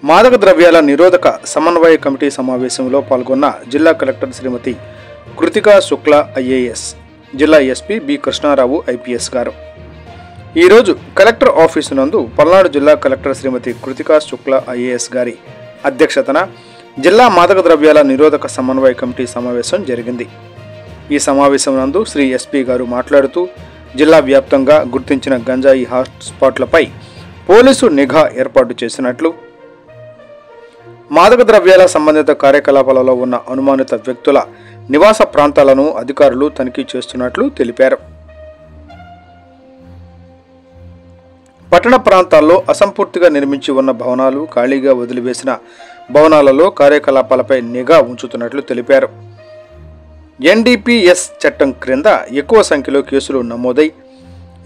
మాదక ద్రవ్యాల నిరోధక సమన్వయ కమిటీ సమావేశంలో పాల్గొన్న జిల్లా కలెక్టర్ శ్రీమతి కృతికా శుక్లా ఐఏఎస్, జిల్లా ఎస్పీ బి కృష్ణారావు ఐపీఎస్ గారు ఈరోజు కలెక్టర్ ఆఫీసు నందు పల్నాడు జిల్లా కలెక్టర్ శ్రీమతి కృతికా శుక్లా ఐఏఎస్ గారి అధ్యక్షతన జిల్లా మాదక ద్రవ్యాల నిరోధక సమన్వయ కమిటీ సమావేశం జరిగింది. ఈ సమావేశం నందు శ్రీ ఎస్పీ గారు మాట్లాడుతూ జిల్లా వ్యాప్తంగా గుర్తించిన గంజాయి హాట్స్పాట్లపై పోలీసు నిఘా ఏర్పాటు చేసినట్లు, మాదక ద్రవ్యాల సంబంధిత కార్యకలాపాలలో ఉన్న అనుమానిత వ్యక్తుల నివాస ప్రాంతాలను అధికారులు తనిఖీ చేస్తున్నట్లు తెలిపారు. పట్టణ ప్రాంతాల్లో అసంపూర్తిగా నిర్మించి ఉన్న భవనాలు, ఖాళీగా వదిలివేసిన భవనాలలో కార్యకలాపాలపై నిఘా ఉంచుతున్నట్లు తెలిపారు. ఎన్డీపీఎస్ చట్టం క్రింద ఎక్కువ సంఖ్యలో కేసులు నమోదై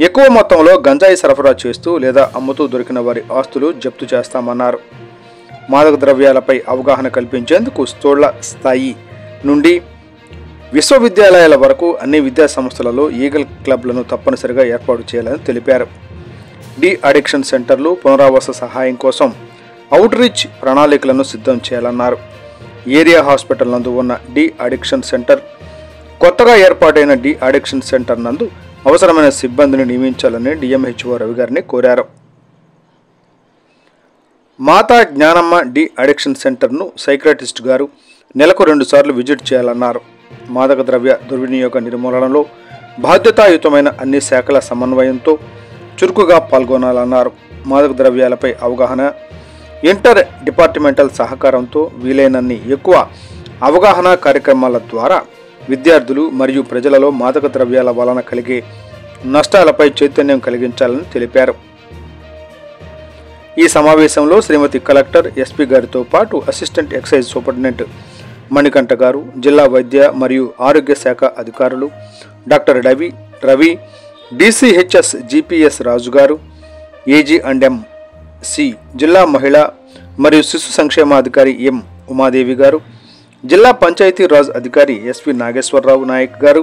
ఎక్కువ మొత్తంలో గంజాయి సరఫరా చేస్తూ లేదా అమ్ముతూ దొరికిన వారి ఆస్తులు జప్తు చేస్తామన్నారు. మాదక ద్రవ్యాలపై అవగాహన కల్పించేందుకు స్థూల స్థాయి నుండి విశ్వవిద్యాలయాల వరకు అన్ని విద్యా సంస్థలలో ఈగల్ క్లబ్లను తప్పనిసరిగా ఏర్పాటు చేయాలని తెలిపారు. డి అడిక్షన్ సెంటర్లు, పునరావాస సహాయం కోసం అవుట్ రీచ్ ప్రణాళికలను సిద్ధం చేయాలన్నారు. ఏరియా హాస్పిటల్ నందు ఉన్న డి అడిక్షన్ సెంటర్, కొత్తగా ఏర్పాటైన డి అడిక్షన్ సెంటర్ నందు అవసరమైన సిబ్బందిని నియమించాలని డిఎంహెచ్ఓ రవి గారిని కోరారు. మాతా జ్ఞానమ్మ డి అడిక్షన్ సెంటర్ను సైక్రటిస్ట్ గారు నెలకు 2 సార్లు విజిట్ చేయాలన్నారు. మాదక ద్రవ్య దుర్వినియోగ నిర్మూలనలో బాధ్యతాయుతమైన అన్ని శాఖల సమన్వయంతో చురుకుగా పాల్గొనాలన్నారు. మాదక ద్రవ్యాలపై అవగాహన, ఇంటర్ డిపార్ట్మెంటల్ సహకారంతో వీలైనన్ని ఎక్కువ అవగాహన కార్యక్రమాల ద్వారా విద్యార్థులు మరియు ప్రజలలో మాదక ద్రవ్యాల వలన కలిగే నష్టాలపై చైతన్యం కలిగించాలని తెలిపారు. ఈ సమావేశంలో శ్రీమతి కలెక్టర్, ఎస్పీ గారితో పాటు అసిస్టెంట్ ఎక్సైజ్ సూపరింటెండెంట్ మణికంఠ గారు, జిల్లా వైద్య మరియు ఆరోగ్య శాఖ అధికారులు డాక్టర్ రవి, డిసిహెచ్ఎస్ జిపిఎస్ రాజు గారు, ఏజీ అండ్ ఎంసి, జిల్లా మహిళా మరియు శిశు సంక్షేమాధికారి ఎం ఉమాదేవి గారు, జిల్లా పంచాయతీ రాజ్ అధికారి ఎస్వి నాగేశ్వరరావు నాయక్ గారు,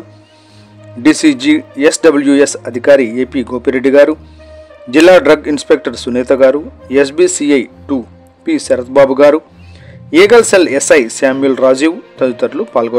డిసిజి ఎస్డబ్ల్యూఎస్ అధికారి ఏపీ గోపిరెడ్డి గారు, జిల్లా డ్రగ్ ఇన్స్పెక్టర్ సునీత గారు, ఎస్బీసీఐ 2 పి శరత్ బాబు గారు, Eagle cell SI Samuel Rajeev తదితరులు పాల్గొన్నారు.